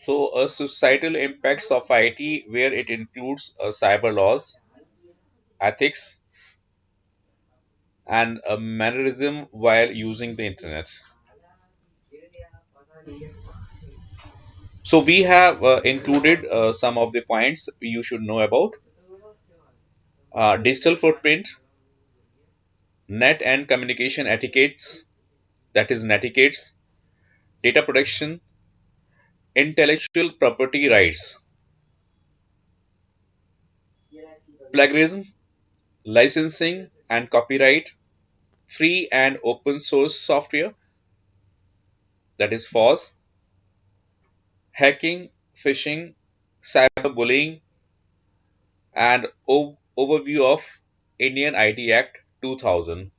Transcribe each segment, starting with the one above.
So, societal impacts of IT, where it includes cyber laws, ethics, and mannerism while using the internet. So, we have included some of the points you should know about digital footprint, net and communication etiquettes, that is, netiquettes, data protection, intellectual property rights, plagiarism, licensing and copyright, free and open source software, that is FOSS, hacking, phishing, cyberbullying, and overview of Indian IT Act 2000.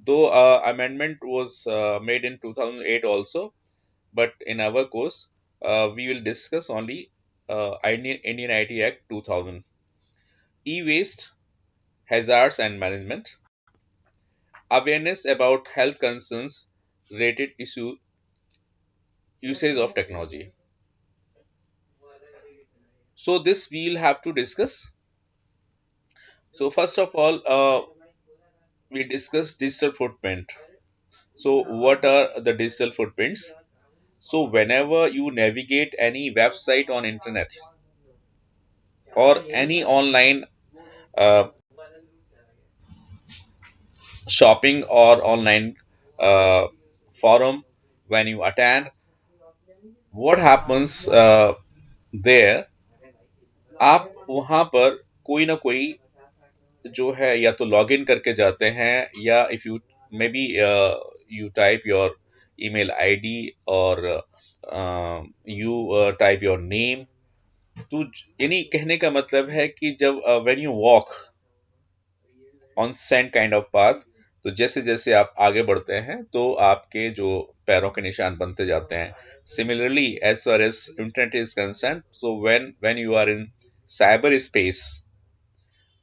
Though amendment was made in 2008 also, but in our course, we will discuss only Indian IT Act 2000. E-waste, hazards and management, awareness about health concerns related issue usage of technology. So this we'll have to discuss. So first of all, we discuss digital footprint. So what are the digital footprints? So whenever you navigate any website on internet or any online uh, shopping or online uh, forum, when you attend, what happens there, आप वहां पर कोई ना कोई जो है या तो लॉग इन करके जाते हैं या if you may be you type your email ID और यू टाइप योर नेम। तो यानी कहने का मतलब है कि जब when you walk on send kind of path, तो जैसे जैसे आप आगे बढ़ते हैं तो आपके जो पैरों के निशान बनते जाते हैं। Similarly as far as internet is concerned, so when you are in cyber space,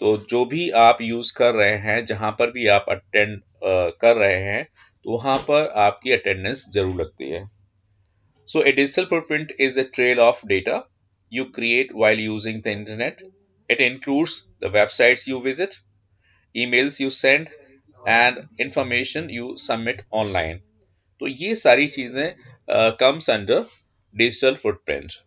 तो जो भी आप यूज कर रहे हैं, जहां पर भी आप अटेंड कर रहे हैं, तो वहां पर आपकी अटेंडेंस जरूर लगती है। So a digital footprint is a trail of data you create while using the internet. It includes the websites you visit, emails you send, and information you submit online. तो ये सारी चीजें comes under digital footprint.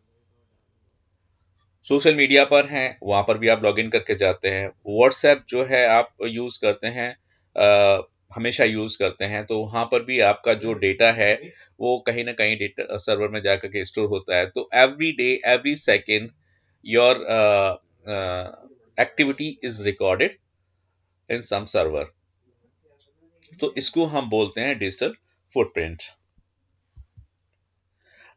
Social media पर हैं, वहां पर भी आप लॉग इन करके जाते हैं। व्हाट्सएप जो है आप यूज करते हैं, हमेशा यूज करते हैं, तो वहां पर भी आपका जो डेटा है वो कहीं ना कहीं डेटा सर्वर में जाकर के स्टोर होता है। तो every day, every second, your activity is recorded in some server. तो इसको हम बोलते हैं digital footprint.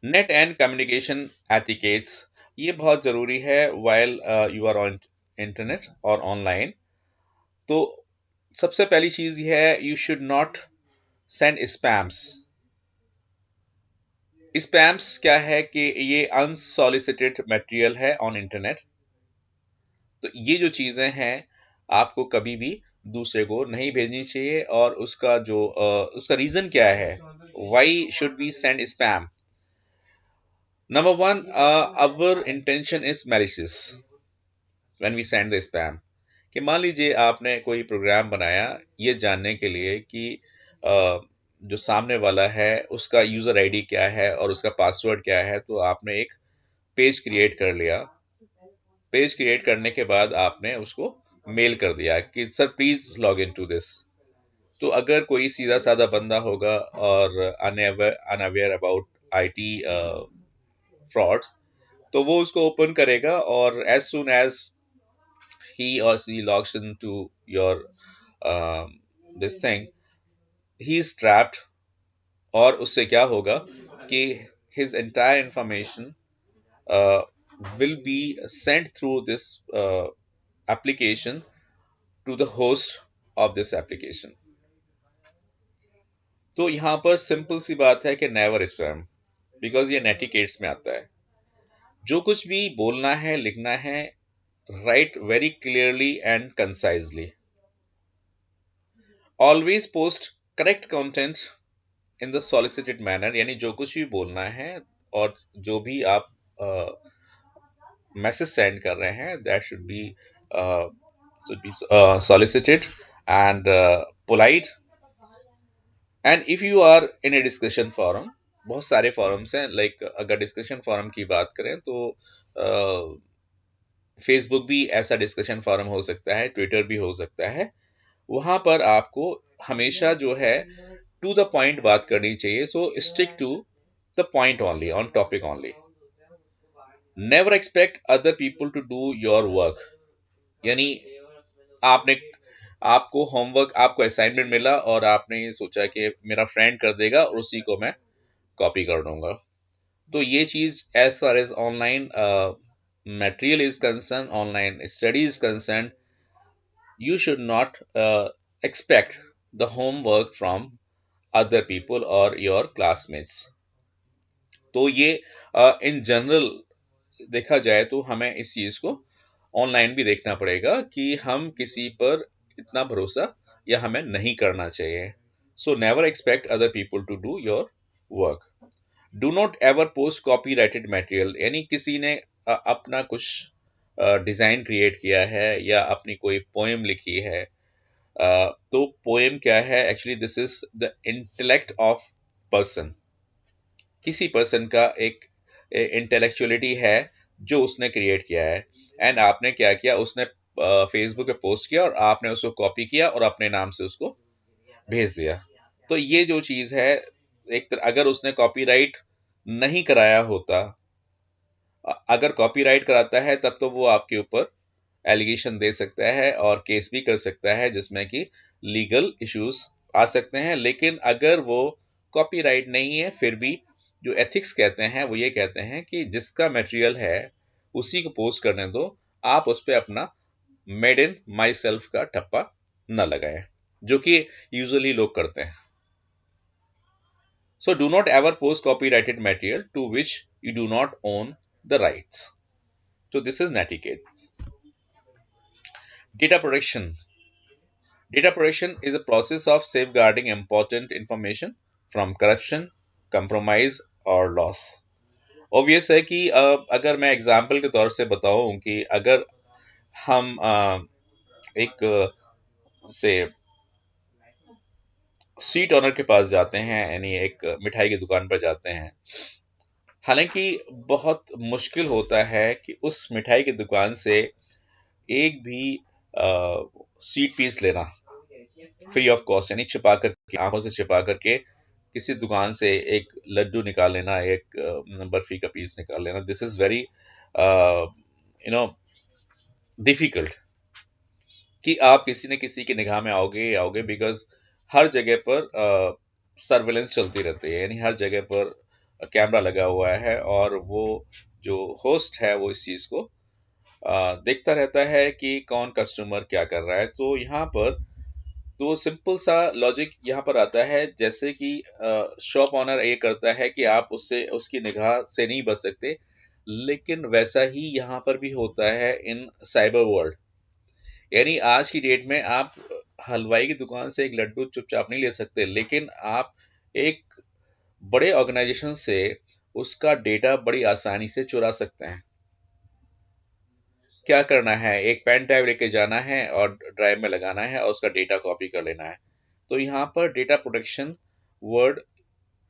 Net and communication etiquettes, ये बहुत जरूरी है while you are on internet और ऑनलाइन। तो सबसे पहली चीज ये है, you should not send spams. Spams क्या है कि ये अनसॉलिसिटेड मटेरियल है ऑन इंटरनेट। तो ये जो चीजें हैं आपको कभी भी दूसरे को नहीं भेजनी चाहिए। और उसका जो उसका रीजन क्या है, why should we send spam? Number one, our intention is malicious when we send the spam। कि मान लीजिए आपने कोई प्रोग्राम बनाया ये जानने के लिए कि जो सामने वाला है उसका यूजर आईडी क्या है और उसका पासवर्ड क्या है। तो आपने एक पेज क्रिएट कर लिया। पेज क्रिएट करने के बाद आपने उसको मेल कर दिया कि sir please log in to this. तो अगर कोई सीधा साधा बंदा होगा और अनअवेयर अबाउट आईटी फ्रॉड्स, तो वो उसको ओपन करेगा और as soon as he or she logs into your this thing, he is trapped। और उससे क्या होगा कि his entire information uh, will be sent through this application to the host of this application। तो यहाँ पर सिंपल सी बात है कि नेवर स्पैम, बिकॉज ये नेटिकेट्स में आता है। जो कुछ भी बोलना है, लिखना है, write very clearly and concisely। Always post correct content in the solicited manner, यानी जो कुछ भी बोलना है और जो भी आप मैसेज सेंड कर रहे हैं, that should be solicited and polite. And if you are in a discussion forum, बहुत सारे फॉरम्स हैं, लाइक अगर डिस्कशन फोरम की बात करें तो फेसबुक भी ऐसा डिस्कशन फोरम हो सकता है, ट्विटर भी हो सकता है। वहां पर आपको हमेशा जो है टू द पॉइंट बात करनी चाहिए। So stick to the point only, on topic only. Never expect other people to do your work. यानी आपने आपको होमवर्क, आपको असाइनमेंट मिला और आपने ये सोचा कि मेरा फ्रेंड कर देगा और उसी को मैं कॉपी कर दूंगा। तो ये चीज as far as online material is concerned, online study is concerned, you should not expect the homework from other people or your classmates. तो ये इन जनरल देखा जाए तो हमें इस चीज को ऑनलाइन भी देखना पड़ेगा कि हम किसी पर इतना भरोसा या हमें नहीं करना चाहिए। So never expect other people to do your work. Do not ever post copyrighted material. यानी किसी ने अपना कुछ डिजाइन क्रिएट किया है या अपनी कोई पोएम लिखी है। तो पोएम क्या है? Actually this is the intellect of person. किसी पर्सन का एक इंटेलेक्चुअलिटी है जो उसने क्रिएट किया है, एंड आपने क्या किया, उसने फेसबुक पे पोस्ट किया और आपने उसको कॉपी किया और अपने नाम से उसको भेज दिया। तो ये जो चीज है, एक तरह अगर उसने कॉपीराइट नहीं कराया होता, अगर कॉपीराइट कराता है तब तो वो आपके ऊपर एलिगेशन दे सकता है और केस भी कर सकता है जिसमें कि लीगल इश्यूज आ सकते हैं। लेकिन अगर वो कॉपीराइट नहीं है, फिर भी जो एथिक्स कहते हैं वो ये कहते हैं कि जिसका मटेरियल है उसी को पोस्ट करने दो, आप उस पर अपना मेड इन माई सेल्फ का ठप्पा न लगाए, जो कि यूजुअली लोग करते हैं। So do not ever post copyrighted material to which you do not own the rights. तो this is netiquette. Data protection. Data protection is a process of safeguarding important information from corruption, compromise और loss. Obvious है कि अगर मैं example के तौर से बताऊं कि अगर हम एक से स्वीट ऑनर के पास जाते हैं, यानी एक मिठाई की दुकान पर जाते हैं, हालांकि बहुत मुश्किल होता है कि उस मिठाई की दुकान से एक भी स्वीट पीस लेना फ्री ऑफ कॉस्ट, यानी छिपा करके, आंखों से छिपा करके किसी दुकान से एक लड्डू निकाल लेना, एक बर्फी का पीस निकाल लेना। दिस इज वेरी डिफिकल्ट कि आप किसी न किसी की निगाह में आओगे, बिकॉज हर जगह पर सर्वेलेंस चलती रहती है, यानी हर जगह पर कैमरा लगा हुआ है और वो जो होस्ट है वो इस चीज को देखता रहता है कि कौन कस्टमर क्या कर रहा है। तो यहाँ पर तो सिंपल सा लॉजिक यहाँ पर आता है, जैसे कि शॉप ऑनर ये करता है कि आप उससे उसकी निगाह से नहीं बच सकते, लेकिन वैसा ही यहाँ पर भी होता है इन साइबर वर्ल्ड। यानी आज की डेट में आप हलवाई की दुकान से एक लड्डू चुपचाप नहीं ले सकते, लेकिन आप एक बड़े ऑर्गेनाइजेशन से उसका डेटा बड़ी आसानी से चुरा सकते हैं। क्या करना है, एक पेन ड्राइव लेके जाना है और ड्राइव में लगाना है और उसका डेटा कॉपी कर लेना है। तो यहाँ पर डेटा प्रोटेक्शन वर्ड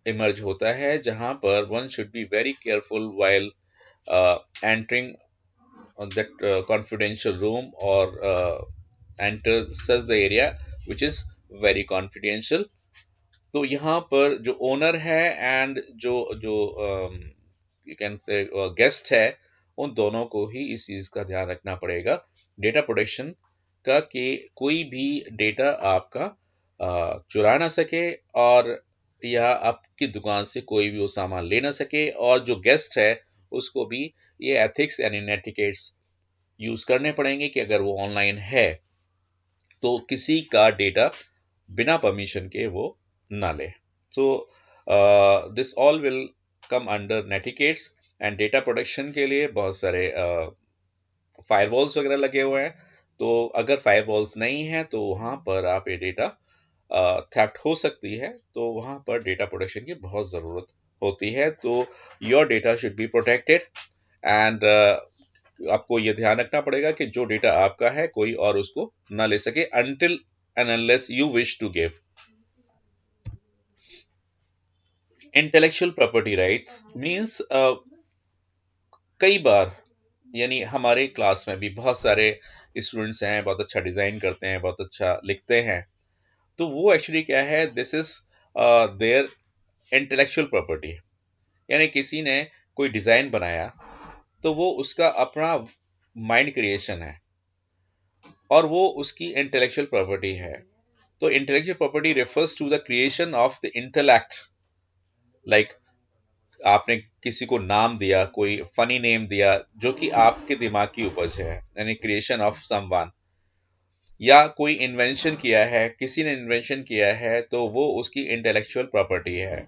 इमर्ज होता है, जहाँ पर one should be very careful while entering that confidential room or enter such the area which is very confidential. तो यहाँ पर जो ओनर है एंड जो जो यू कैन से गेस्ट है, उन दोनों को ही इस चीज का ध्यान रखना पड़ेगा डेटा प्रोटेक्शन का, कि कोई भी डेटा आपका चुरा ना सके और या आपकी दुकान से कोई भी वो सामान ले ना सके, और जो गेस्ट है उसको भी ये एथिक्स एंड एटिकेट्स यूज करने पड़ेंगे कि अगर वो ऑनलाइन है तो किसी का डेटा बिना परमिशन के वो ना ले। So this all will come under netiquettes. And data protection के लिए बहुत सारे फायरवॉल्स वगैरह लगे हुए हैं। तो अगर फायरवॉल्स नहीं है तो वहां पर आप ये डेटा थेफ्ट हो सकती है, तो वहां पर डेटा प्रोटेक्शन की बहुत ज़रूरत होती है, तो your data should be protected and आपको ये ध्यान रखना पड़ेगा कि जो डेटा आपका है कोई और उसको ना ले सके until and unless you wish to give. Intellectual property rights means कई बार यानी हमारे क्लास में भी बहुत सारे स्टूडेंट्स हैं, बहुत अच्छा डिजाइन करते हैं, बहुत अच्छा लिखते हैं, तो वो एक्चुअली क्या है, this is there intellectual property. यानी किसी ने कोई डिजाइन बनाया तो वो उसका अपना माइंड क्रिएशन है और वो उसकी इंटेलेक्चुअल प्रॉपर्टी है। तो intellectual property refers to the creation of the intellect, like आपने किसी को नाम दिया, कोई फनी नेम दिया जो कि आपके दिमाग की उपज है, यानी क्रिएशन ऑफ समवन, या कोई इन्वेंशन किया है, किसी ने इन्वेंशन किया है, तो वो उसकी इंटेलेक्चुअल प्रॉपर्टी है।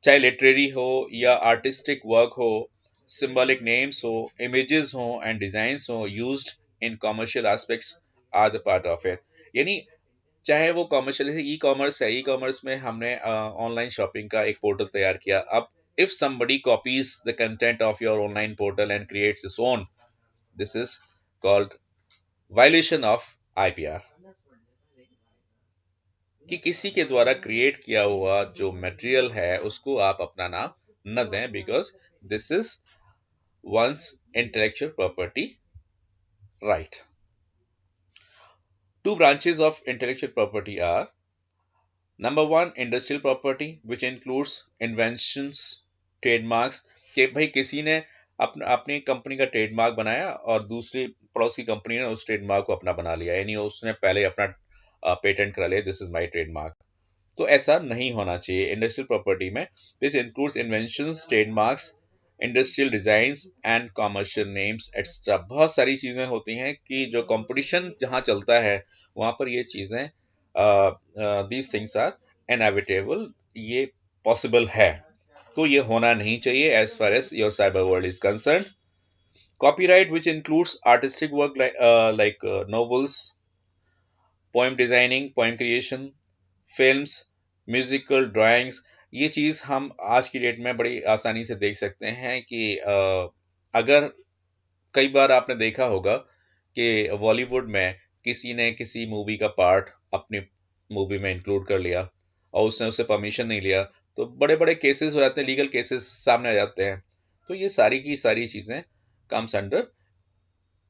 चाहे लिटरेरी हो या आर्टिस्टिक वर्क हो, सिंबॉलिक नेम्स हो, इमेजेस हो एंड डिजाइंस हो used in commercial aspects are the part of it. यानी चाहे वो कमर्शियल, जैसे ई कॉमर्स है, ई कॉमर्स में हमने ऑनलाइन शॉपिंग का एक पोर्टल तैयार किया। अब if somebody copies the content of your online portal and creates its own, this is called violation of IPR। कि किसी के द्वारा क्रिएट किया हुआ जो मटेरियल है उसको आप अपना नाम न दें, because this is one's intellectual property right. Two branches of intellectual property are: number one, industrial property, which includes inventions, trademarks। कि भाई किसी ने अपनी कंपनी का ट्रेडमार्क बनाया और दूसरी पड़ोस की कंपनी ने उस ट्रेडमार्क को अपना बना लिया, यानी उसने पहले अपना पेटेंट करा लिया, दिस इज माय ट्रेडमार्क। तो ऐसा नहीं होना चाहिए इंडस्ट्रियल प्रॉपर्टी में। This includes inventions, trademarks, industrial designs and commercial names extra. बहुत सारी चीजें होती हैं कि जो कंपटीशन जहां चलता है वहां पर ये चीजें, दीज थिंग्स आर इनएविटेबल, ये पॉसिबल है, तो ये होना नहीं चाहिए as far as your cyber world is concerned. Copyright which includes artistic work like novels, poem designing, poem creation, films, musical drawings. ये चीज हम आज की डेट में बड़ी आसानी से देख सकते हैं कि अगर कई बार आपने देखा होगा कि बॉलीवुड में किसी ने किसी मूवी का पार्ट अपनी मूवी में इंक्लूड कर लिया और उसने उससे परमिशन नहीं लिया, तो बड़े बड़े केसेस हो जाते हैं, लीगल केसेस सामने आ जाते हैं। तो ये सारी की सारी चीजें comes under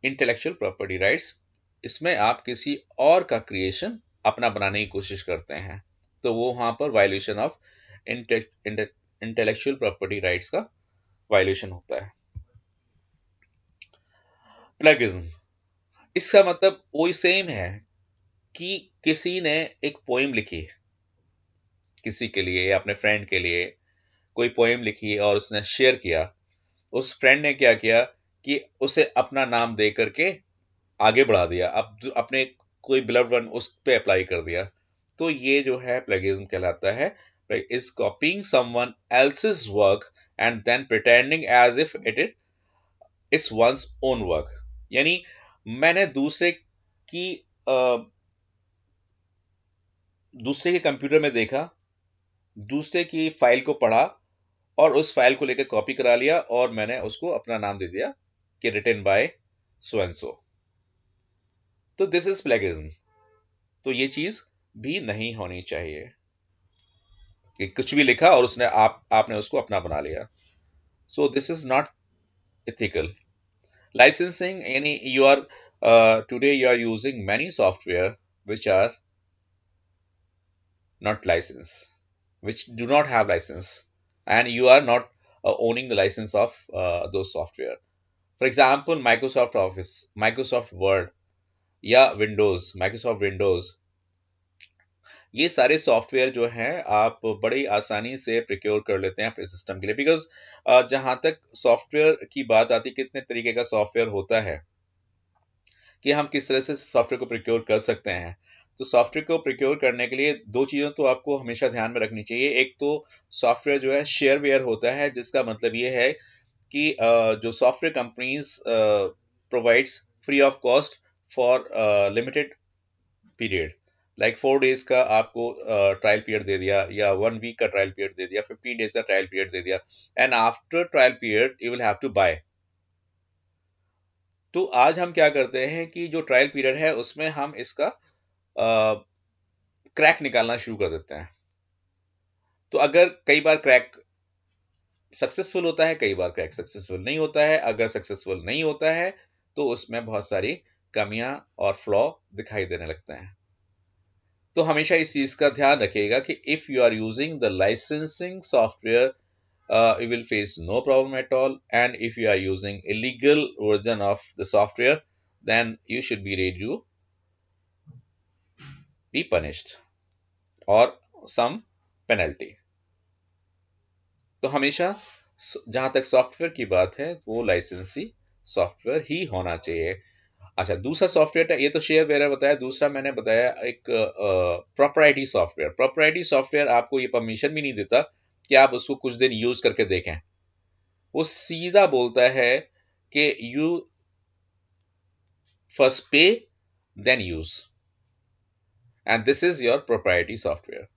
intellectual property rights. इसमें आप किसी और का क्रिएशन अपना बनाने की कोशिश करते हैं, तो वो वहां पर violation of intellectual property rights का वायलेशन होता है। प्लेगिज्म, इसका मतलब वही सेम है कि किसी ने एक पोएम लिखी किसी के लिए या अपने फ्रेंड के लिए, कोई पोएम लिखी और उसने शेयर किया। उस फ्रेंड ने क्या किया कि उसे अपना नाम दे करके आगे बढ़ा दिया, अब अपने कोई बिलव्ड वन उस पे अप्लाई कर दिया। तो ये जो है प्लेगियरिज्म कहलाता है। Is copying someone else's work and then pretending as if it's one's own work. यानी मैंने की दूसरे के कंप्यूटर में देखा, दूसरे की फाइल को पढ़ा और उस फाइल को लेकर कॉपी करा लिया और मैंने उसको अपना नाम दे दिया कि written by so and so. तो दिस इज प्लेगियरिज्म। तो ये चीज भी नहीं होनी चाहिए कि कुछ भी लिखा और उसने आपने उसको अपना बना लिया। So this is not ethical. Licensing, यानी you are today you are using many software which are not licensed, which do not have license, and you are not owning the license of those software. For example, Microsoft Office, Microsoft Word या Windows, Microsoft Windows, ये सारे software जो हैं आप बड़ी आसानी से procure कर लेते हैं अपने सिस्टम के लिए, बिकॉज जहां तक सॉफ्टवेयर की बात आती है, कितने तरीके का सॉफ्टवेयर होता है कि हम किस तरह से सॉफ्टवेयर को प्रिक्योर कर सकते हैं। तो सॉफ्टवेयर को प्रिक्योर करने के लिए दो चीज़ें तो आपको हमेशा ध्यान में रखनी चाहिए। एक तो सॉफ्टवेयर जो है शेयरवेयर होता है, जिसका मतलब ये है कि जो software companies provides free of cost for limited period, like 4 days का आपको ट्रायल पीरियड दे दिया, या 1 वीक का ट्रायल पीरियड दे दिया, 15 डेज का ट्रायल पीरियड दे दिया, and after trial period you will have to buy. तो आज हम क्या करते हैं कि जो ट्रायल पीरियड है उसमें हम इसका क्रैक निकालना शुरू कर देते हैं। तो अगर कई बार क्रैक सक्सेसफुल होता है, कई बार क्रैक सक्सेसफुल नहीं होता है। अगर सक्सेसफुल नहीं होता है तो उसमें बहुत सारी कमियां और फ्लॉ दिखाई देने लगते हैं। तो हमेशा इस चीज का ध्यान रखिएगा कि if you are using the licensing software, you will face no problem at all, and if you are using illegal version of the software, then you should be ready to be punished or some penalty। तो हमेशा जहां तक software की बात है वो लाइसेंसी software ही होना चाहिए। अच्छा, दूसरा सॉफ्टवेयर, ये तो शेयरवेयर बताया, दूसरा मैंने बताया एक प्रोपराइटरी सॉफ्टवेयर। प्रोपराइटरी सॉफ्टवेयर आपको ये परमिशन भी नहीं देता कि आप उसको कुछ दिन यूज करके देखें। वो सीधा बोलता है कि you first pay then use, and this is your proprietary software.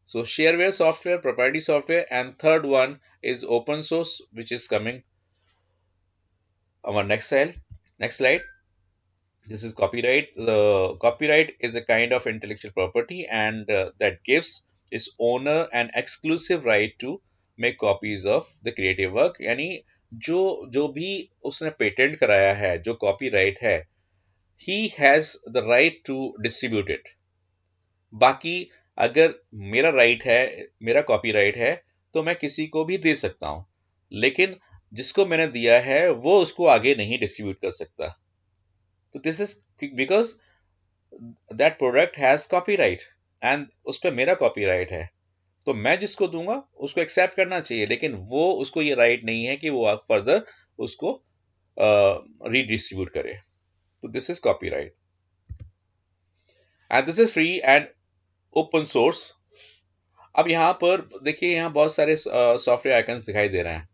So shareware software, proprietary software, and third one is open source, which is coming our next slide. Next slide. This is copyright. The copyright is a kind of intellectual property, and that gives its owner an exclusive right to make copies of the creative work। यानी जो जो भी उसने patent कराया है, जो copyright है, he has the right to distribute it। बाकी अगर मेरा राइट है, मेरा कॉपीराइट है, तो मैं किसी को भी दे सकता हूं, लेकिन जिसको मैंने दिया है वो उसको आगे नहीं डिस्ट्रीब्यूट कर सकता। तो this is because that product has copyright, and उस पर मेरा कॉपीराइट है। तो मैं जिसको दूंगा उसको एक्सेप्ट करना चाहिए, लेकिन वो उसको ये राइट नहीं है कि वो फर्दर उसको रीडिस्ट्रीब्यूट करे। तो this is copyright, and this is free and open source. अब यहाँ पर देखिए, यहाँ बहुत सारे सॉफ्टवेयर आइकन्स दिखाई दे रहे हैं।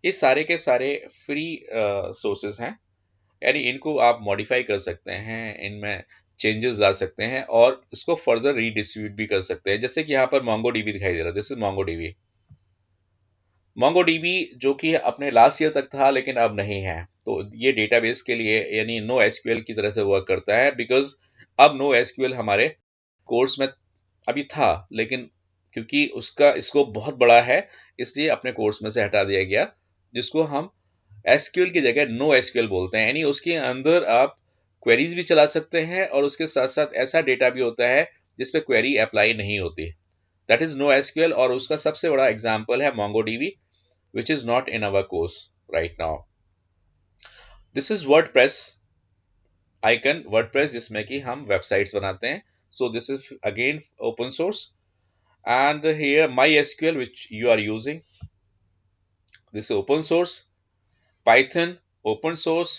ये सारे के सारे फ्री सोर्सेज हैं, यानी इनको आप मॉडिफाई कर सकते हैं, इनमें चेंजेस ला सकते हैं और इसको फर्दर रीडिस्ट्रीब्यूट भी कर सकते हैं। जैसे कि यहाँ पर मोंगो डीबी दिखाई दे रहा है, this is Mongo dB. Mongo dB जो कि अपने लास्ट ईयर तक था लेकिन अब नहीं है, तो ये डेटाबेस के लिए यानी नो एसक्यूएल की तरह से वर्क करता है। बिकॉज अब नो एसक्यूएल हमारे कोर्स में अभी था, लेकिन क्योंकि उसका स्कोप बहुत बड़ा है इसलिए अपने कोर्स में से हटा दिया गया, जिसको हम एसक्यूएल की जगह नो एसक्यूएल बोलते हैं। यानी उसके अंदर आप क्वेरीज भी चला सकते हैं और उसके साथ साथ ऐसा डेटा भी होता है जिसपे क्वेरी अप्लाई नहीं होती, दैट इज नो एसक्यूएल। और उसका सबसे बड़ा एग्जांपल है MongoDB, which is not in our course right now। This is WordPress icon, WordPress जिसमें कि हम वेबसाइट्स बनाते हैं। So this is again open source, and here MySQL which you are using, this is open source। Python open source।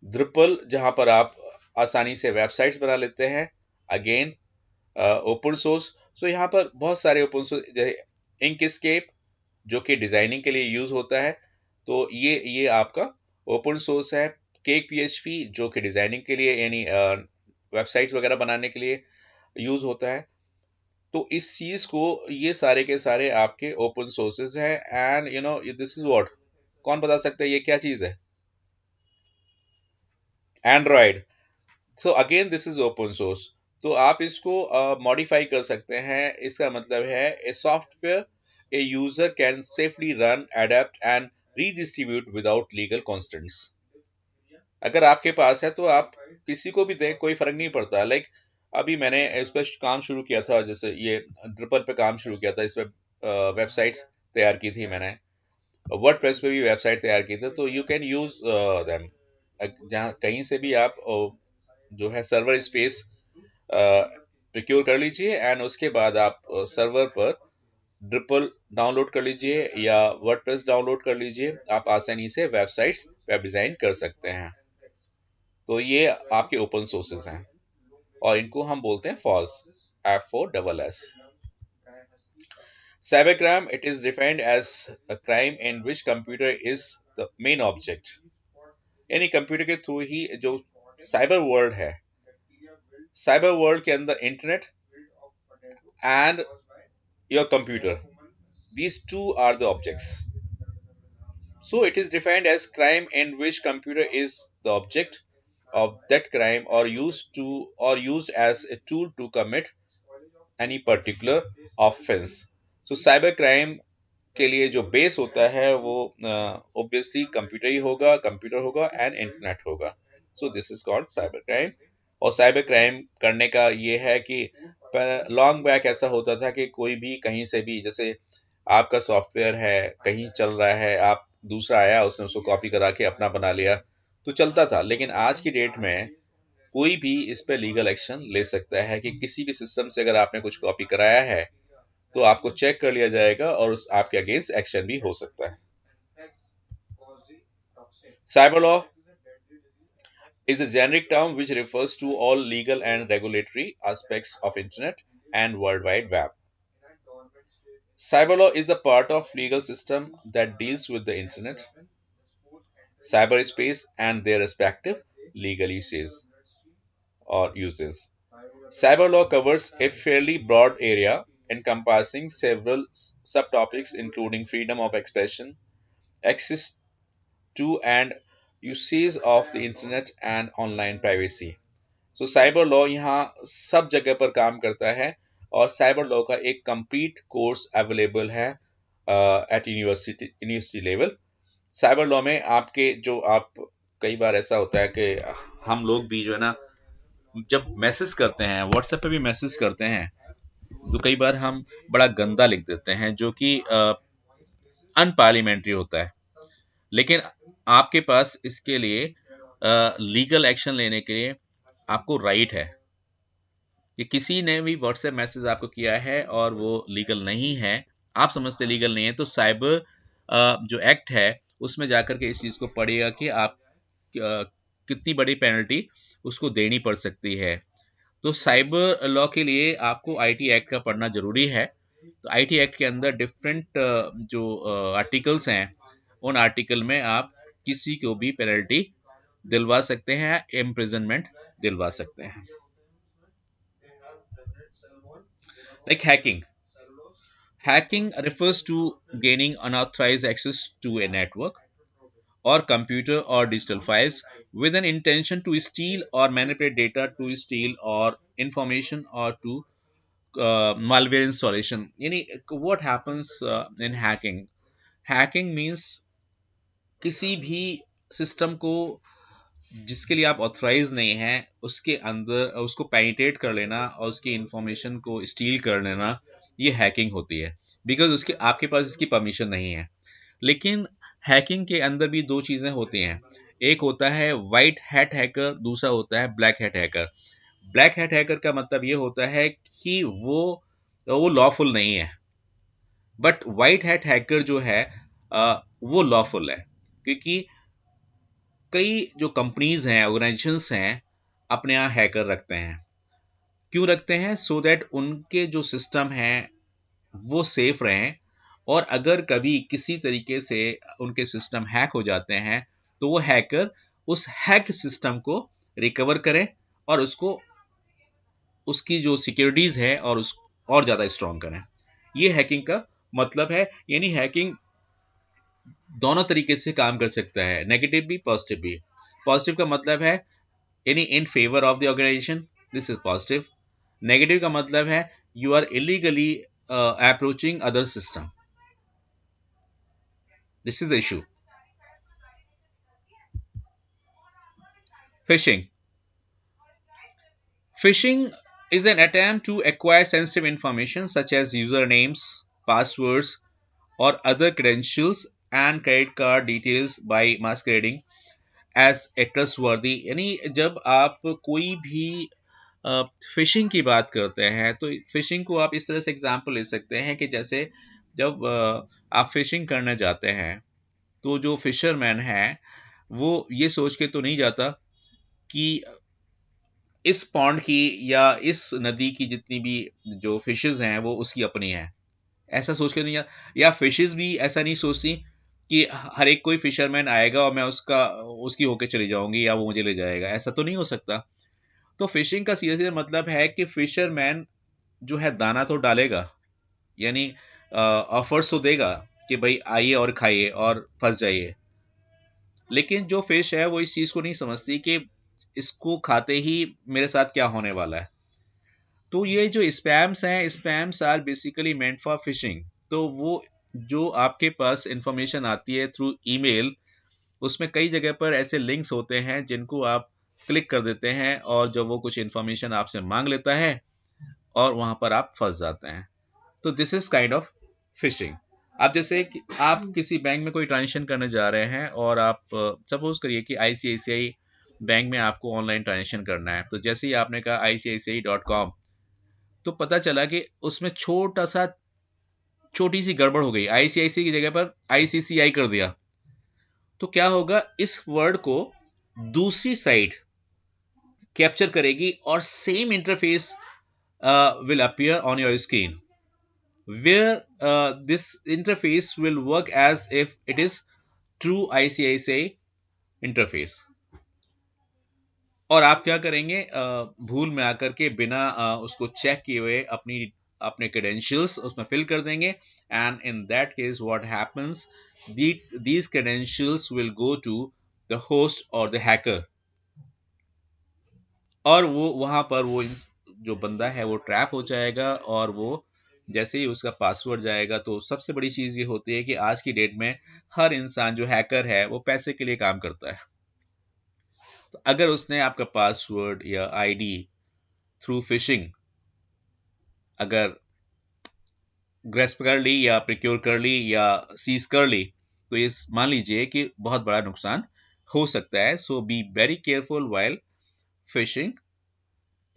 Drupal जहां पर आप आसानी से वेबसाइट्स बना लेते हैं, अगेन ओपन सोर्स। सो यहाँ पर बहुत सारे ओपन सोर्स, जैसे इंकस्केप जो कि डिजाइनिंग के लिए यूज होता है, तो ये आपका ओपन सोर्स है। केक पीएचपी जो कि डिजाइनिंग के लिए यानी वेबसाइट्स वगैरह बनाने के लिए यूज होता है। तो इस चीज को, ये सारे के सारे आपके ओपन सोर्सेज है, and you know this is what, कौन बता सकता है ये क्या चीज है? Android. So again this is open source. तो आप इसको मॉडिफाई कर सकते हैं। इसका मतलब है a software a user can safely run, adapt and redistribute without legal constants. अगर आपके पास है तो आप किसी को भी दें, कोई फर्क नहीं पड़ता। लाइक अभी मैंने इस पर काम शुरू किया था, जैसे ये ड्रिपल पे काम शुरू किया था, इस पर वेबसाइट तैयार की थी मैंने, वर्डप्रेस पे भी वेबसाइट तैयार की थी। तो यू कैन यूज देम, जहाँ कहीं से भी आप जो है सर्वर स्पेस प्रिक्योर कर लीजिए, एंड उसके बाद आप सर्वर पर ड्रिपल डाउनलोड कर लीजिए या वर्डप्रेस डाउनलोड कर लीजिए। आप आसानी से वेबसाइट्स वेब डिजाइन कर सकते हैं। तो ये आपके ओपन सोर्सेज हैं और इनको हम बोलते हैं फॉज, F-O-S-S। Cybercrime, it is defined as a crime in which computer is the main object। यानी कंप्यूटर के थ्रू ही जो साइबर वर्ल्ड है, साइबर वर्ल्ड के अंदर internet and your computer, these two are the objects. So it is defined as crime in which computer is the object of that crime or used as a tool to commit any particular offense. So cyber crime के लिए जो base होता है वो obviously computer ही होगा, computer होगा and internet होगा. सो this is called cyber crime. और साइबर क्राइम करने का ये है कि लॉन्ग बैक ऐसा होता था कि कोई भी कहीं से भी, जैसे आपका सॉफ्टवेयर है कहीं चल रहा है, आप दूसरा आया उसने उसको कॉपी करा के अपना बना लिया तो चलता था. लेकिन आज की डेट में कोई भी इस पे लीगल एक्शन ले सकता है कि किसी भी सिस्टम से अगर आपने कुछ कॉपी कराया है तो आपको चेक कर लिया जाएगा और आपके अगेंस्ट एक्शन भी हो सकता है. Cyber law is a generic term which refers to all legal and regulatory aspects of internet and world wide web. Cyber law is a part of legal system that deals with the internet, cyberspace and their respective legal uses or uses. Cyber law covers a fairly broad area encompassing several subtopics including freedom of expression, access to and usage of the internet and online privacy. So cyber law यहाँ सब जगह पर काम करता है और cyber law का एक कंप्लीट कोर्स अवेलेबल है at university level. Cyber law में आपके जो आप कई बार ऐसा होता है कि हम लोग भी जो है ना जब मैसेज करते हैं व्हाट्सएप पे भी मैसेज करते हैं तो कई बार हम बड़ा गंदा लिख देते हैं जो कि अनपार्लियामेंट्री होता है. लेकिन आपके पास इसके लिए लीगल एक्शन लेने के लिए आपको राइट है कि किसी ने भी व्हाट्सएप मैसेज आपको किया है और वो लीगल नहीं है, आप समझते लीगल नहीं है, तो साइबर जो एक्ट है उसमें जाकर के इस चीज़ को पढ़िएगा कि आप कितनी बड़ी पेनल्टी उसको देनी पड़ सकती है. तो साइबर लॉ के लिए आपको आईटी एक्ट का पढ़ना जरूरी है. तो आईटी एक्ट के अंदर डिफरेंट जो आर्टिकल्स हैं उन आर्टिकल में आप किसी को भी पेनल्टी दिलवा सकते हैं, इम्प्रिजनमेंट दिलवा सकते हैं. Like hacking. Hacking refers to gaining unauthorized access to a network or computer or digital files with an intention to steal or manipulate data, to steal or information or to malware installation. यानी what happens in hacking? Hacking means किसी भी system को जिसके लिए आप authorise नहीं हैं उसके अंदर उसको पेनिट्रेट कर लेना और उसकी इंफॉर्मेशन को स्टील कर लेना, ये हैकिंग होती है. बिकॉज उसके आपके पास इसकी परमिशन नहीं है. लेकिन हैकिंग के अंदर भी दो चीज़ें होती हैं. एक होता है वाइट हैट हैकर, दूसरा होता है black hat hacker. Black hat hacker का मतलब ये होता है कि वो लॉफुल नहीं है, बट वाइट हैट हैकर जो है वो लॉफुल है. क्योंकि कई जो कंपनीज हैं, ऑर्गेनाइजेशंस हैं, अपने यहाँ हैकर रखते हैं. क्यों रखते हैं? सो दैट उनके जो सिस्टम हैं वो सेफ रहें और अगर कभी किसी तरीके से उनके सिस्टम हैक हो जाते हैं तो वो हैकर उस हैक्ड सिस्टम को रिकवर करें और उसको उसकी जो सिक्योरिटीज है और उस और ज़्यादा स्ट्रॉन्ग करें. ये हैकिंग का मतलब है. यानी हैकिंग दोनों तरीके से काम कर सकता है, नेगेटिव भी पॉजिटिव भी. पॉजिटिव का मतलब है यानी in favour of the organisation, this is positive. Negative का मतलब है you are illegally approaching other system, this is the issue. Phishing. Phishing is an attempt to acquire sensitive information such as usernames, passwords, or other credentials and credit card details by masquerading as a trustworthy. यानी जब आप कोई भी fishing की बात करते हैं तो फिशिंग को आप इस तरह से एग्जाम्पल ले सकते हैं कि जैसे जब आप फिशिंग करने जाते हैं तो जो फिशरमैन है वो ये सोच के तो नहीं जाता कि इस पॉन्ड की या इस नदी की जितनी भी जो फिशेस हैं वो उसकी अपनी है, ऐसा सोच के नहीं जाता. या फिशेस भी ऐसा नहीं सोचती कि हर एक कोई फिशरमैन आएगा और मैं उसकी होके चली जाऊंगी या वो मुझे ले जाएगा, ऐसा तो नहीं हो सकता. तो फिशिंग का सीधे सीधे मतलब है कि फिशरमैन जो है दाना तो डालेगा, यानी ऑफर्स तो देगा कि भाई आइए और खाइए और फंस जाइए, लेकिन जो फिश है वो इस चीज को नहीं समझती कि इसको खाते ही मेरे साथ क्या होने वाला है। तो ये जो स्पैम्स हैं, spams are basically meant for phishing. तो वो जो आपके पास इंफॉर्मेशन आती है थ्रू ईमेल, उसमें कई जगह पर ऐसे लिंक्स होते हैं जिनको आप क्लिक कर देते हैं और जब वो कुछ इंफॉर्मेशन आपसे मांग लेता है और वहां पर आप फंस जाते हैं। तो this is kind of fishing. आप जैसे कि आप किसी बैंक में कोई ट्रांजेक्शन करने जा रहे हैं और आप सपोज करिए कि आईसीआईसीआई बैंक में आपको ऑनलाइन ट्रांजेक्शन करना है, तो जैसे ही आपने कहा ICICI.com, तो पता चला कि उसमें छोटी सी गड़बड़ हो गई, आईसीआईसी की जगह पर ICCI कर दिया। तो क्या होगा, इस वर्ड को दूसरी साइड कैप्चर करेगी और same interface will appear on your screen, where this interface will work as if it is true ICICI interface। और आप क्या करेंगे, भूल में आकर के बिना उसको चेक किए हुए अपने क्रेडेंशियल्स उसमें फिल कर देंगे, and in that case what happens, these credentials will go to the host or the hacker, और वो वहां पर जो बंदा है वो ट्रैप हो जाएगा, और वो जैसे ही उसका पासवर्ड जाएगा, तो सबसे बड़ी चीज ये होती है कि आज की डेट में हर इंसान जो हैकर है वो पैसे के लिए काम करता है। तो अगर उसने आपका पासवर्ड या आईडी थ्रू फिशिंग अगर ग्रेस्प कर ली या प्रिक्योर कर ली या सीज कर ली, तो ये मान लीजिए कि बहुत बड़ा नुकसान हो सकता है। So be very careful while phishing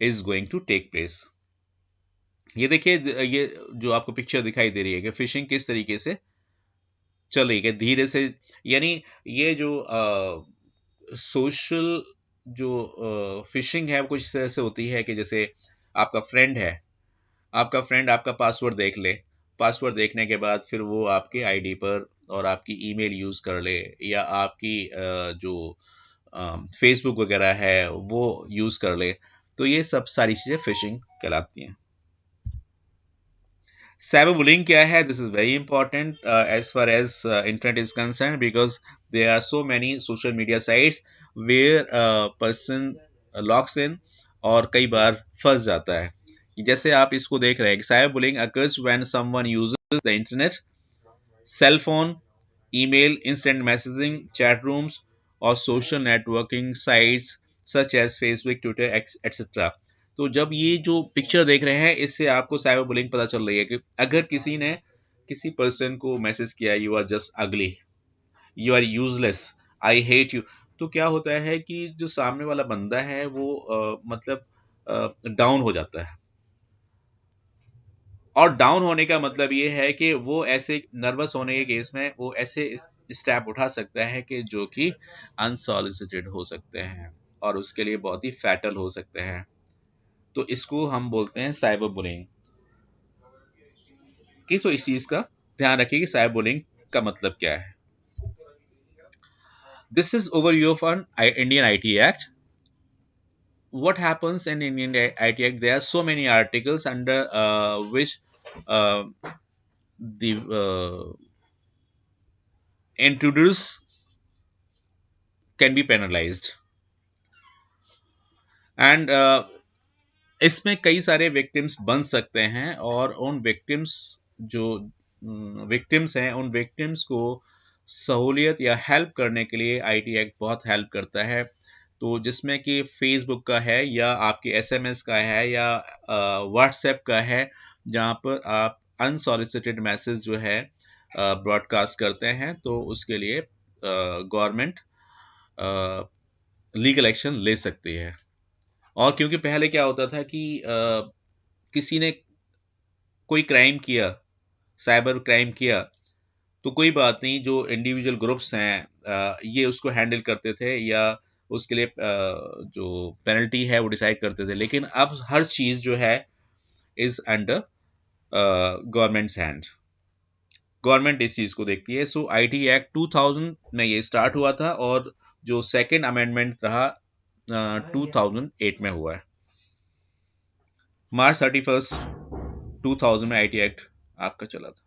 is going to take place. ये देखिए, ये जो आपको पिक्चर दिखाई दे रही है कि फिशिंग किस तरीके से चल रही है, धीरे से, यानी ये जो सोशल जो फिशिंग है वो कुछ इस तरह से होती है कि जैसे आपका फ्रेंड है, आपका फ्रेंड आपका पासवर्ड देख ले, पासवर्ड देखने के बाद फिर वो आपके आईडी पर और आपकी ईमेल यूज कर ले, या आपकी जो फेसबुक वगैरह है वो यूज कर ले। तो ये सब सारी चीजें फिशिंग कहलाती हैं। Cyberbullying क्या है? This is very important as far as internet is concerned, because there are so many social media sites where a person logs in और कई बार फंस जाता है। जैसे आप इसको देख रहे हैं कि cyberbullying occurs when someone uses the internet, cell phone, email, instant messaging, chat rooms, और social networking sites such as Facebook, Twitter, etc. तो जब ये जो पिक्चर देख रहे हैं, इससे आपको साइबर बुलिंग पता चल रही है कि अगर किसी ने किसी पर्सन को मैसेज किया, you are just ugly, you are useless, I hate you, तो क्या होता है कि जो सामने वाला बंदा है वो मतलब डाउन हो जाता है। और डाउन होने का मतलब ये है कि वो ऐसे नर्वस होने के केस में वो ऐसे स्टेप उठा सकता है कि जो कि अनसॉलिसिटेड हो सकते हैं और उसके लिए बहुत ही फैटल हो सकते हैं। तो इसको हम बोलते हैं साइबर बुलिंग की। तो इस चीज का ध्यान रखिए कि साइबर बुलिंग का मतलब क्या है। This is overview of an Indian IT Act. What happens in Indian IT Act? There are so many articles under which uh, the intruders can be penalized, and इसमें कई सारे विक्टिम्स बन सकते हैं, और उन विक्टिम्स जो विक्टिम्स हैं उन विक्टिम्स को सहूलियत या हेल्प करने के लिए आईटी एक्ट बहुत हेल्प करता है। तो जिसमें कि फेसबुक का है, या आपके एसएमएस का है, या व्हाट्सएप का है, जहाँ पर आप अनसॉलिसिटेड मैसेज जो है ब्रॉडकास्ट करते हैं, तो उसके लिए गवर्नमेंट लीगल एक्शन ले सकती है। और क्योंकि पहले क्या होता था कि किसी ने कोई क्राइम किया, साइबर क्राइम किया, तो कोई बात नहीं, जो इंडिविजुअल ग्रुप्स हैं ये उसको हैंडल करते थे, या उसके लिए जो पेनल्टी है वो डिसाइड करते थे। लेकिन अब हर चीज जो है is under governments hand, government इस चीज को देखती है। सो आईटी एक्ट 2000 में ये स्टार्ट हुआ था, और जो सेकेंड अमेंडमेंट रहा 2008 में हुआ है। मार्च 31 2000 में आईटी एक्ट आपका चला था।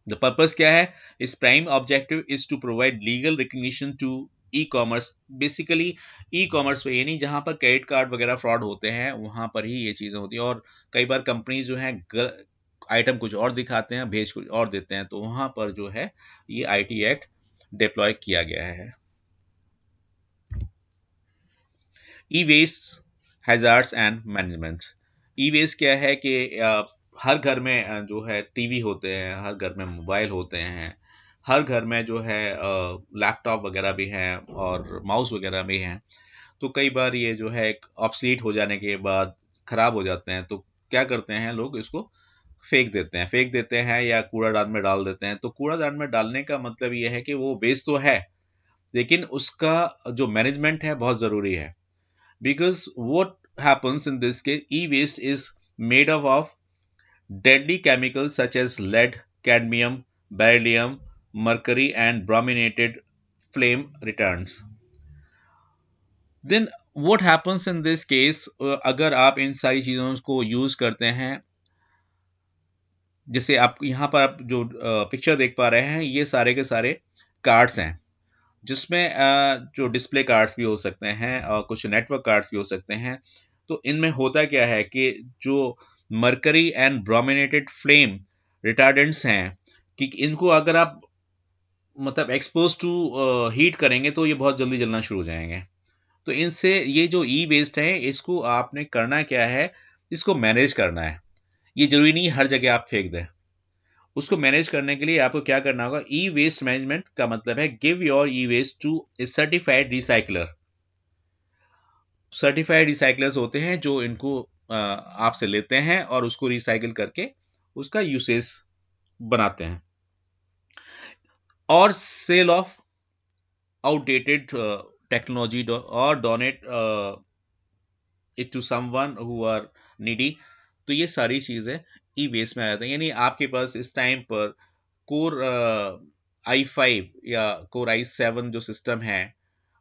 द पर्पस क्या है? इस prime objective is to provide legal recognition to e commerce. Basically e commerce पे, यानी जहां पर क्रेडिट कार्ड वगैरह फ्रॉड होते हैं वहां पर ही ये चीजें होती हैं। और कई बार कंपनीज जो है आइटम कुछ और दिखाते हैं, भेज कुछ और देते हैं, तो वहां पर जो है ये आईटी एक्ट डिप्लॉय किया गया है। E waste hazards and management. E waste क्या है कि हर घर में जो है टीवी होते हैं, हर घर में मोबाइल होते हैं, हर घर में जो है लैपटॉप वगैरह भी हैं और माउस वगैरह भी हैं। तो कई बार ये जो है ऑब्सलीट हो जाने के बाद खराब हो जाते हैं, तो क्या करते हैं लोग, इसको फेंक देते हैं या कूड़ादान में डाल देते हैं। तो कूड़ादान में डालने का मतलब ये है कि वो वेस्ट तो है, लेकिन उसका जो मैनेजमेंट है बहुत ज़रूरी है। Because what happens in this case, e-waste is made up of deadly chemicals such as lead, cadmium, beryllium, mercury, and brominated flame retardants. Then what happens in this case, अगर आप इन सारी चीज़ों को यूज़ करते हैं, जैसे आप यहाँ पर आप जो पिक्चर देख पा रहे हैं, ये सारे के सारे कार्ड्स हैं, जिसमें जो डिस्प्ले कार्ड्स भी हो सकते हैं और कुछ नेटवर्क कार्ड्स भी हो सकते हैं। तो इनमें होता क्या है कि जो mercury and brominated flame retardants हैं, कि इनको अगर आप मतलब एक्सपोज टू हीट करेंगे तो ये बहुत जल्दी जलना शुरू हो जाएंगे। तो इनसे ये जो ई वेस्ट है, इसको आपने करना क्या है, इसको मैनेज करना है। ये जरूरी नहीं हर जगह आप फेंक दें। उसको मैनेज करने के लिए आपको क्या करना होगा, ई वेस्ट मैनेजमेंट का मतलब है give your e waste to a certified recycler. Certified recyclers होते हैं जो इनको आपसे लेते हैं और उसको रिसाइकिल करके उसका यूसेज बनाते हैं। और सेल ऑफ आउटडेटेड टेक्नोलॉजी और donate it to someone who are needy. तो ये सारी चीजें ई वेस्ट में आ जाती हैं। यानी आपके पास इस टाइम पर कोर i5 या कोर i7 जो सिस्टम है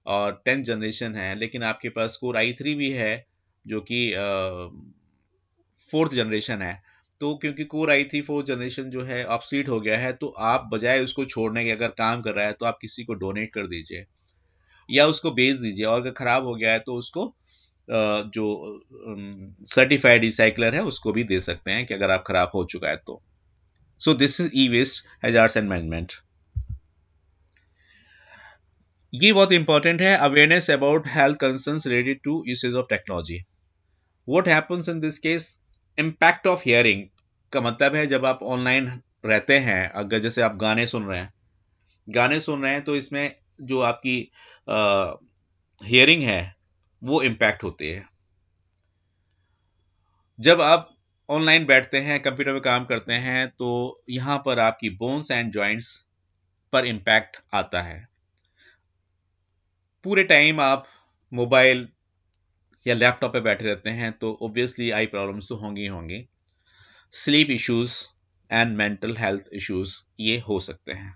और 10th जनरेशन है, लेकिन आपके पास कोर i3 भी है जो कि 4th जनरेशन है। तो क्योंकि कोर i3 4th जनरेशन जो है ऑब्सोलीट हो गया है, तो आप बजाय उसको छोड़ने के, अगर काम कर रहा है तो आप किसी को डोनेट कर दीजिए या उसको बेच दीजिए। और अगर खराब हो गया है तो उसको जो सर्टिफाइड रिसाइकलर है उसको भी दे सकते हैं कि अगर आप खराब हो चुका है तो। So this is e waste hazards and management. ये बहुत इंपॉर्टेंट है, awareness about health concerns related to usage of technology. What happens in this case, impact of hearing का मतलब है जब आप ऑनलाइन रहते हैं, अगर जैसे आप गाने सुन रहे हैं तो इसमें जो आपकी हियरिंग है वो इम्पैक्ट होती है। जब आप ऑनलाइन बैठते हैं, कंप्यूटर पे काम करते हैं, तो यहाँ पर आपकी बोन्स एंड जॉइंट्स पर इम्पैक्ट आता है। पूरे टाइम आप मोबाइल या लैपटॉप पे बैठे रहते हैं तो ऑब्वियसली आई प्रॉब्लम्स तो होंगी ही होंगी। Sleep issues and mental health issues ये हो सकते हैं।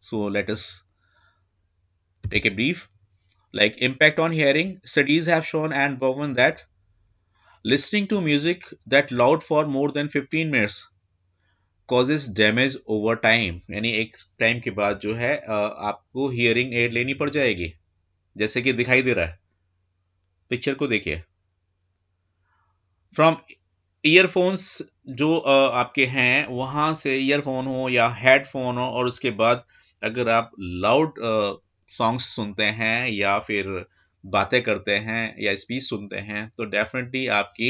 So let us take a brief. Like impact on hearing, studies have shown and proven that listening to music that loud for more than 15 minutes causes damage over time। यानी एक time के बाद जो है आपको हियरिंग एड लेनी पड़ जाएगी। जैसे कि दिखाई दे रहा है, पिक्चर को देखिए। फ्रॉम ईयरफोन्स जो आपके हैं, वहां से ईयरफोन हो या हेडफोन हो, और उसके बाद अगर आप लाउड सॉन्ग्स सुनते हैं या फिर बातें करते हैं या स्पीच सुनते हैं, तो डेफिनेटली आपकी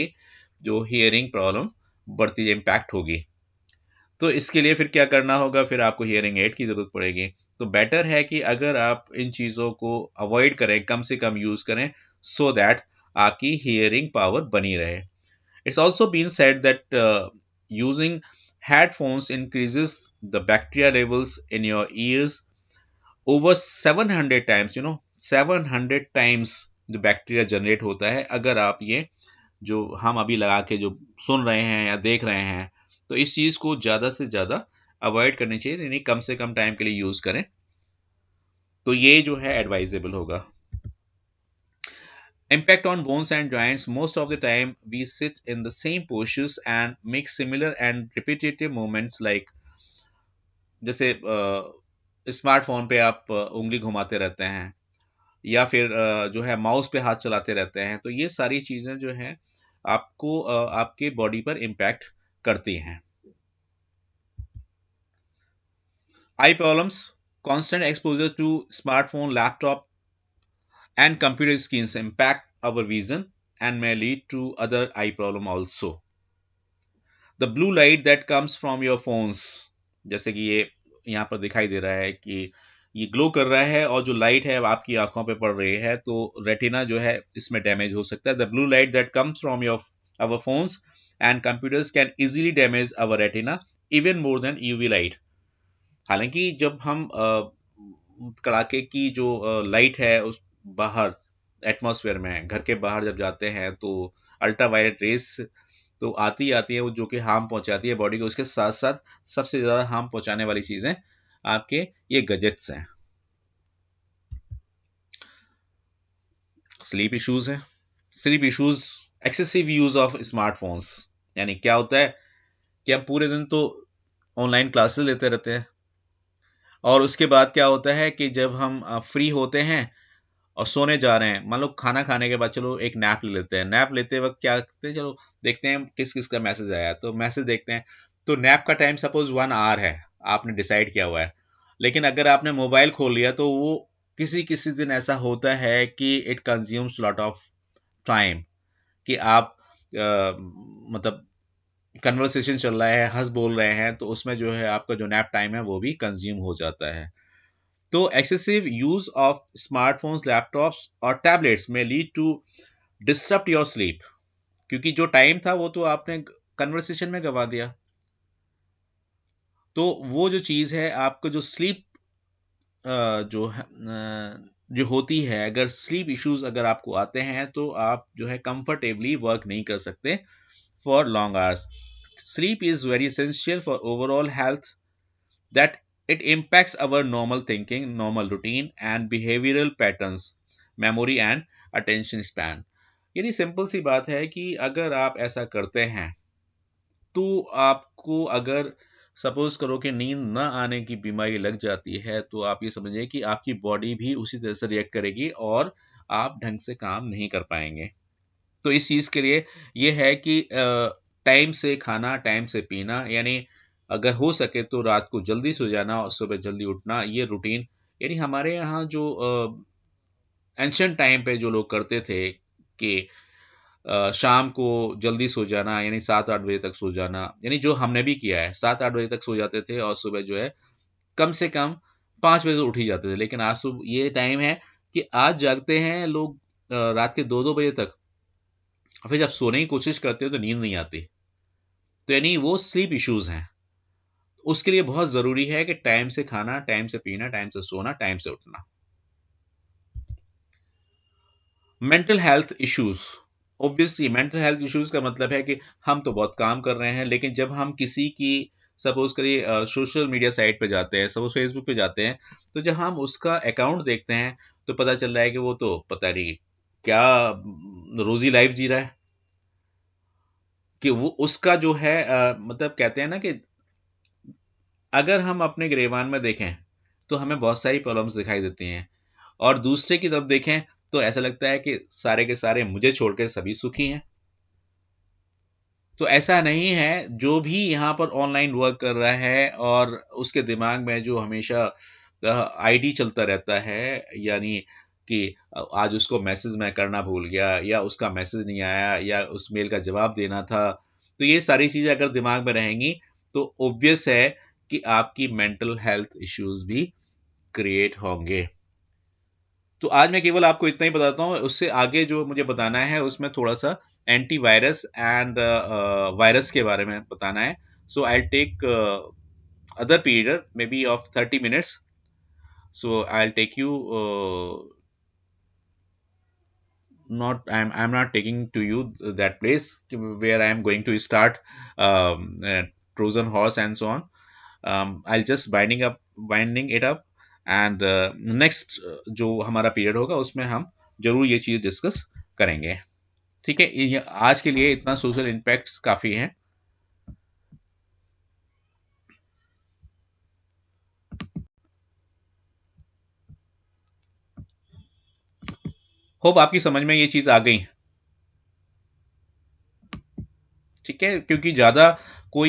जो हियरिंग प्रॉब्लम बढ़ती इम्पैक्ट होगी। तो इसके लिए फिर क्या करना होगा, फिर आपको हियरिंग एड की ज़रूरत पड़ेगी। तो बेटर है कि अगर आप इन चीज़ों को अवॉइड करें, कम से कम यूज़ करें, सो दैट आपकी हियरिंग पावर बनी रहे। It's also been said that using headphones increases the bacteria levels in your ears over 700 times। 700 times जो बैक्टीरिया जनरेट होता है अगर आप ये जो हम अभी लगा के जो सुन रहे हैं या देख रहे हैं। तो इस चीज़ को ज़्यादा से ज़्यादा अवॉइड करनी चाहिए, यानी कम से कम टाइम के लिए यूज़ करें, तो ये जो है एडवाइजेबल होगा। Impact on bones and joints. Most of the time, we sit in the same postures and make similar and repetitive movements like जैसे स्मार्टफोन पे आप उंगली घुमाते रहते हैं या फिर जो है माउस पे हाथ चलाते रहते हैं, तो ये सारी चीजें जो हैं आपको आपके बॉडी पर इम्पैक्ट करती हैं. आई problems. Constant exposure to smartphone, laptop, and computer screens impact our vision and may lead to other eye problem also. The blue light that comes from your phones, जैसे कि ये यहाँ पर दिखाई दे रहा है कि ये ग्लो कर रहा है और जो लाइट है वो आपकी आंखों पे पड़ रही है, तो रेटिना जो है इसमें डैमेज हो सकता है. The blue light that comes from your our phones and computers can easily damage our retina even more than UV light. हालांकि जब हम कड़ाके की जो लाइट है उस बाहर एटमॉस्फेयर में घर के बाहर जब जाते हैं तो अल्ट्रावायलेट रेस तो आती है वो जो कि हार्म पहुंचाती है बॉडी को. उसके साथ साथ सबसे ज्यादा हार्म पहुंचाने वाली चीजें आपके ये गैजेट्स हैं. स्लीप इश्यूज है. Sleep issues. Excessive use of smartphones. यानी क्या होता है कि हम पूरे दिन तो ऑनलाइन क्लासेस लेते रहते हैं और उसके बाद क्या होता है कि जब हम फ्री होते हैं और सोने जा रहे हैं, मान लो खाना खाने के बाद चलो एक नैप ले लेते हैं. नैप लेते वक्त क्या करते हैं, चलो देखते हैं किस किस का मैसेज आया, तो मैसेज देखते हैं. तो नैप का टाइम सपोज 1 आवर है, आपने डिसाइड किया हुआ है, लेकिन अगर आपने मोबाइल खोल लिया तो वो किसी किसी दिन ऐसा होता है कि it consumes lot of time, कि आप मतलब कन्वर्सेशन चल रहा है, हंस बोल रहे हैं, तो उसमें जो है आपका जो नैप टाइम है वो भी कंज्यूम हो जाता है. तो excessive use of smartphones, laptops और tablets may lead to disrupt your sleep, क्योंकि जो टाइम था वो तो आपने कन्वर्सेशन में गवा दिया. तो वो जो चीज़ है आपको जो स्लीप जो होती है, अगर स्लीप इश्यूज अगर आपको आते हैं तो आप जो है कंफर्टेबली वर्क नहीं कर सकते for long hours. Sleep is very essential for overall health, that it impacts our normal thinking, normal routine, and behavioral patterns, memory and attention span. यानी सिंपल सी बात है कि अगर आप ऐसा करते हैं तो आपको अगर सपोज करो कि नींद न आने की बीमारी लग जाती है, तो आप ये समझिए कि आपकी बॉडी भी उसी तरह से रिएक्ट करेगी और आप ढंग से काम नहीं कर पाएंगे. तो इस चीज़ के लिए ये है कि टाइम से खाना, टाइम से पीना, यानी अगर हो सके तो रात को जल्दी सो जाना और सुबह जल्दी उठना, ये रूटीन. यानी हमारे यहाँ जो एंशियंट टाइम पे जो लोग करते थे कि शाम को जल्दी सो जाना, यानी 7-8 बजे तक सो जाना, यानी जो हमने भी किया है, 7-8 बजे तक सो जाते थे और सुबह जो है कम से कम 5 बजे तो उठ ही जाते थे. लेकिन आज सुबह ये टाइम है कि आज जागते हैं लोग रात के 2-2 बजे तक, और फिर जब सोने की कोशिश करते हो तो नींद नहीं आती. तो यानी वो स्लीप इश्यूज हैं. उसके लिए बहुत जरूरी है कि टाइम से खाना, टाइम से पीना, टाइम से सोना, टाइम से उठना. Mental health issues. Obviously mental health issues का मतलब है कि हम तो बहुत काम कर रहे हैं, लेकिन जब हम किसी की सपोज करिए सोशल मीडिया साइट पे जाते हैं, सपोज फेसबुक पे जाते हैं, तो जब हम उसका अकाउंट देखते हैं तो पता चल रहा है कि वो तो पता नहीं क्या रोजी लाइफ जी रहा है, कि वो उसका जो है मतलब कहते हैं ना कि अगर हम अपने गिरेबान में देखें तो हमें बहुत सारी प्रॉब्लम्स दिखाई देती हैं, और दूसरे की तरफ देखें तो ऐसा लगता है कि सारे के सारे मुझे छोड़ के सभी सुखी हैं. तो ऐसा नहीं है. जो भी यहाँ पर ऑनलाइन वर्क कर रहा है और उसके दिमाग में जो हमेशा आईडी चलता रहता है, यानी कि आज उसको मैसेज मैं करना भूल गया, या उसका मैसेज नहीं आया, या उस मेल का जवाब देना था, तो ये सारी चीजें अगर दिमाग में रहेंगी तो ऑब्वियस है कि आपकी मेंटल हेल्थ इश्यूज भी क्रिएट होंगे. तो आज मैं केवल आपको इतना ही बताता हूँ, उससे आगे जो मुझे बताना है उसमें थोड़ा सा एंटीवायरस एंड वायरस के बारे में बताना है. So I take other period maybe of 30 minutes. So I'll take you not I'm not taking to you that place where I am going to start Trojan horse and so on. I'll just binding it up, and next जो हमारा period होगा उसमें हम जरूर ये चीज discuss करेंगे। ठीक है, आज के लिए इतना सोशल इम्पैक्ट्स काफ़ी हैं। होप आपकी समझ में ये चीज़ आ गई। ठीक है, क्योंकि ज़्यादा कोई